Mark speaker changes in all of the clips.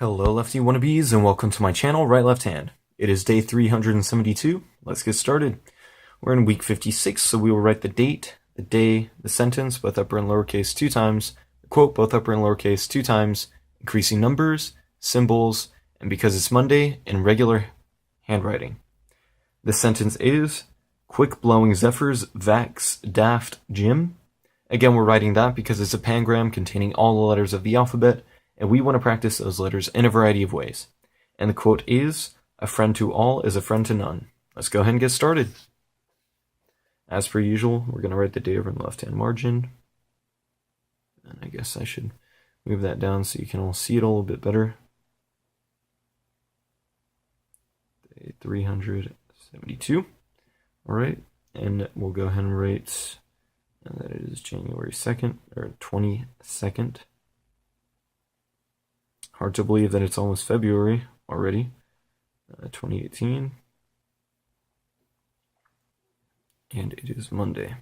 Speaker 1: Hello Lefty Wannabes and welcome to my channel, Right Left Hand. It is day 372. Let's get started. We're in week 56, so we will write the date, the day, the sentence, both upper and lowercase 2 times, the quote, both upper and lowercase 2 times, increasing numbers, symbols, and because it's Monday, in regular handwriting. The sentence is, quick blowing zephyrs vax daft Jim. Again, we're writing that because it's a pangram containing all the letters of the alphabet, and we want to practice those letters in a variety of ways. And the quote is, a friend to all is a friend to none. Let's go ahead and get started. As per usual, we're going to write the day over in the left-hand margin. And I guess I should move that down so you can all see it a little bit better. Day 372. All right, and we'll go ahead and write that it is January 2nd, or 22nd. Hard to believe that it's almost February already, 2018. And it is Monday.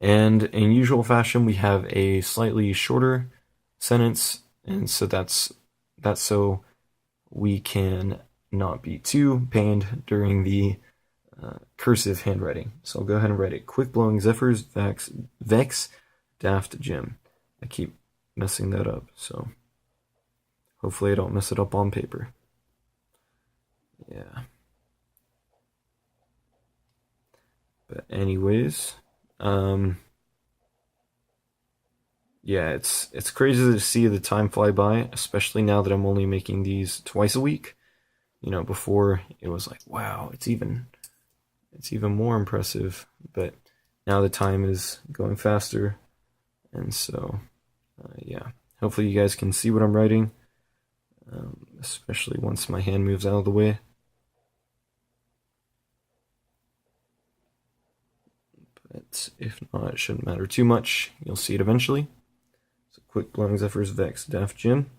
Speaker 1: And in usual fashion, we have a slightly shorter sentence, and so that's so we can not be too pained during the cursive handwriting. So I'll go ahead and write it. Quick blowing zephyrs vex daft Jim. I keep messing that up, so hopefully I don't mess it up on paper. Yeah. But anyways, yeah, it's crazy to see the time fly by, especially now that I'm only making these twice a week. You know, before it was like, wow, it's even more impressive, but now the time is going faster, and so yeah, hopefully you guys can see what I'm writing, especially once my hand moves out of the way. But if not, it shouldn't matter too much. You'll see it eventually. So quick blowing zephyrs vex daft Jim.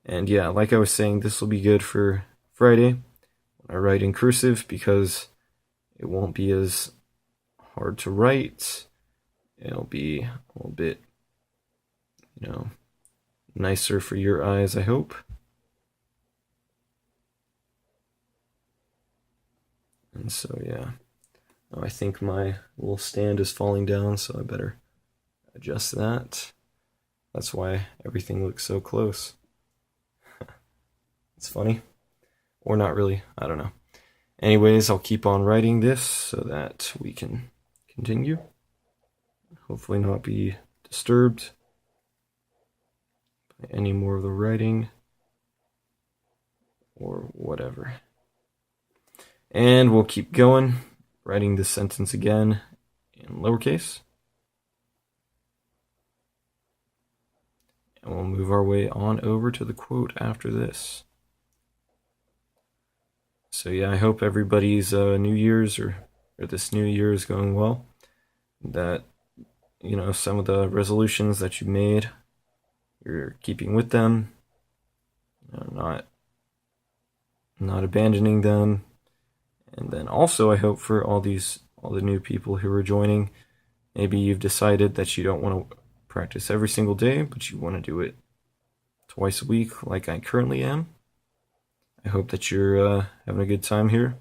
Speaker 1: And yeah, like I was saying, this will be good for Friday when I write in cursive because it won't be as hard to write. It'll be a little bit, you know, nicer for your eyes, I hope. And so, yeah. Oh, I think my little stand is falling down, so I better adjust that. That's why everything looks so close. It's funny. Or not really, I don't know. Anyways, I'll keep on writing this so that we can continue. Hopefully not be disturbed by any more of the writing or whatever. And we'll keep going, writing this sentence again in lowercase. And we'll move our way on over to the quote after this. So yeah, I hope everybody's New Year's or this new year is going well. That, you know, some of the resolutions that you made, you're keeping with them, you know, not abandoning them. And then also I hope for all the new people who are joining, maybe you've decided that you don't want to practice every single day, but you want to do it twice a week like I currently am. I hope that you're having a good time here,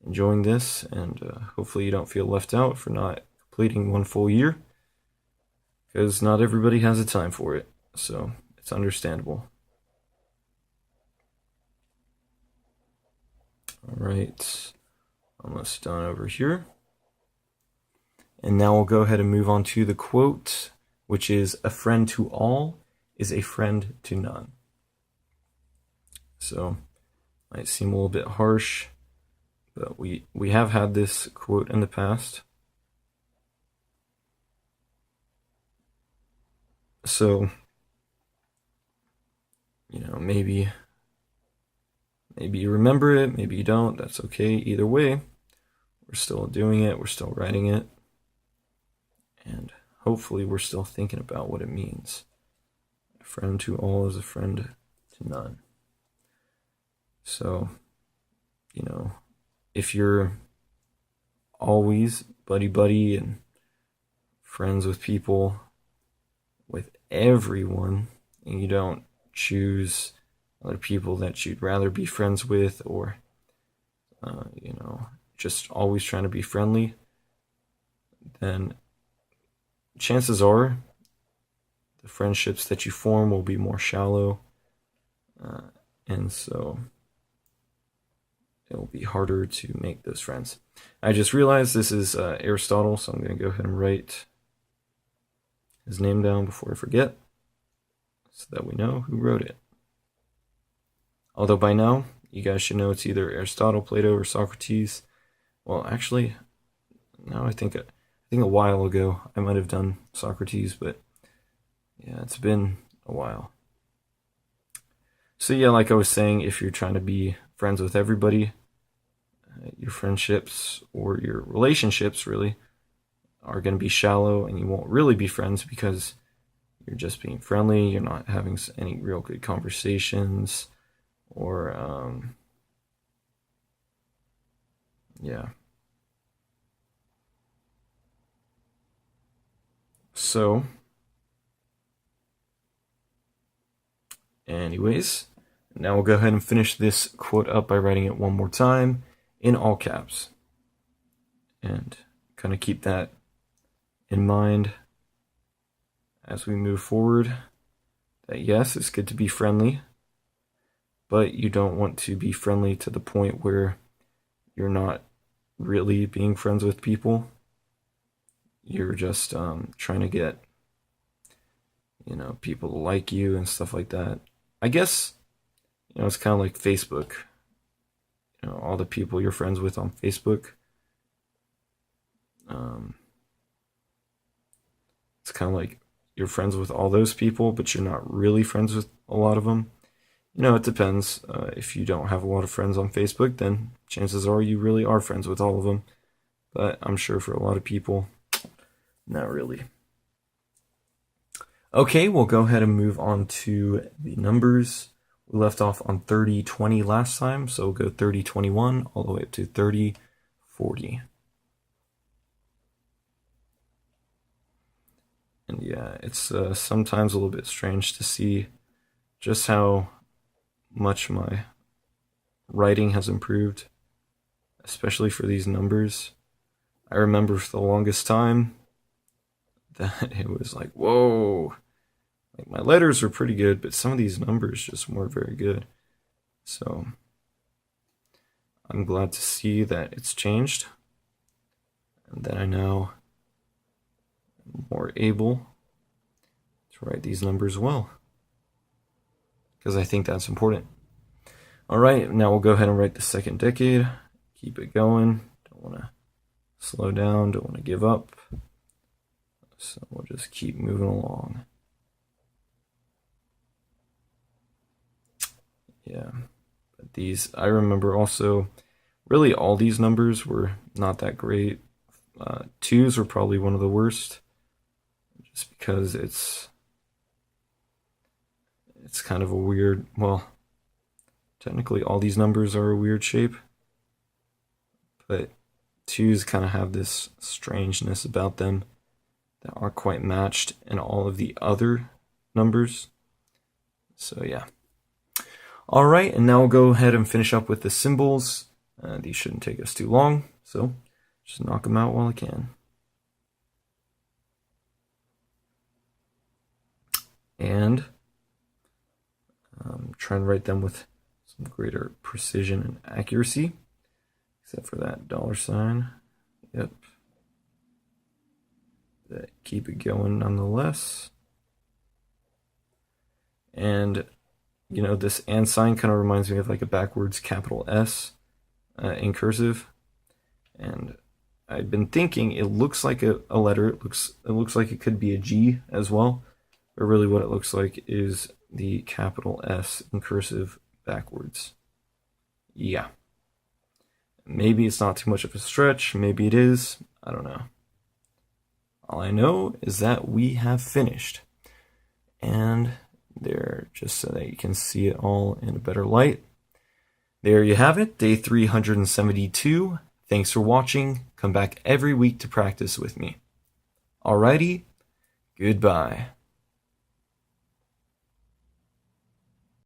Speaker 1: enjoying this, and hopefully you don't feel left out for not completing one full year, because not everybody has the time for it, so it's understandable. Alright, almost done over here. And now we'll go ahead and move on to the quote, which is, a friend to all is a friend to none. So, might seem a little bit harsh, but we have had this quote in the past. So, you know, maybe you remember it, maybe you don't, that's okay. Either way, we're still doing it, we're still writing it, and hopefully we're still thinking about what it means. A friend to all is a friend to none. So, you know, if you're always buddy and friends with people, with everyone, and you don't choose other people that you'd rather be friends with, or just always trying to be friendly, then chances are the friendships that you form will be more shallow, and so it'll be harder to make those friends. I just realized this is Aristotle, so I'm going to go ahead and write his name down before I forget, so that we know who wrote it. Although by now, you guys should know it's either Aristotle, Plato, or Socrates. Well, actually, no, I think a while ago I might have done Socrates, but yeah, it's been a while. So yeah, like I was saying, if you're trying to be friends with everybody, your friendships or your relationships really are going to be shallow, and you won't really be friends because you're just being friendly. You're not having any real good conversations, or yeah. So anyways, now we'll go ahead and finish this quote up by writing it one more time in all caps, and kind of keep that in mind as we move forward, that yes, it's good to be friendly, but you don't want to be friendly to the point where you're not really being friends with people. You're just trying to get people to like you and stuff like that. I guess it's kind of like Facebook. All the people you're friends with on Facebook, it's kind of like you're friends with all those people, but you're not really friends with a lot of them. It depends. If you don't have a lot of friends on Facebook, then chances are you really are friends with all of them. But I'm sure for a lot of people, not really. Okay, we'll go ahead and move on to the numbers. We left off on 30-20 last time, so we'll go 30-21 all the way up to 30-40. And yeah, it's sometimes a little bit strange to see just how much my writing has improved, especially for these numbers. I remember for the longest time that it was like, whoa, like my letters were pretty good, but some of these numbers just weren't very good. So I'm glad to see that it's changed, and that I now am more able to write these numbers well, because I think that's important. All right, now we'll go ahead and write the second decade. Keep it going. Don't want to slow down, don't want to give up. So we'll just keep moving along. Yeah, but these, I remember also, really all these numbers were not that great. Twos were probably one of the worst, just because it's kind of a weird, well, technically all these numbers are a weird shape, but twos kind of have this strangeness about them that aren't quite matched in all of the other numbers. So yeah. All right, and now we'll go ahead and finish up with the symbols. These shouldn't take us too long, so just knock them out while I can. And try and write them with some greater precision and accuracy, except for that $sign. Yep. But keep it going nonetheless. And this and sign kind of reminds me of like a backwards capital S in cursive. And I've been thinking it looks like a letter. It looks like it could be a G as well. But really what it looks like is the capital S in cursive backwards. Yeah. Maybe it's not too much of a stretch. Maybe it is. I don't know. All I know is that we have finished. And there, just so that you can see it all in a better light. There you have it, day 372. Thanks for watching. Come back every week to practice with me. Alrighty, goodbye.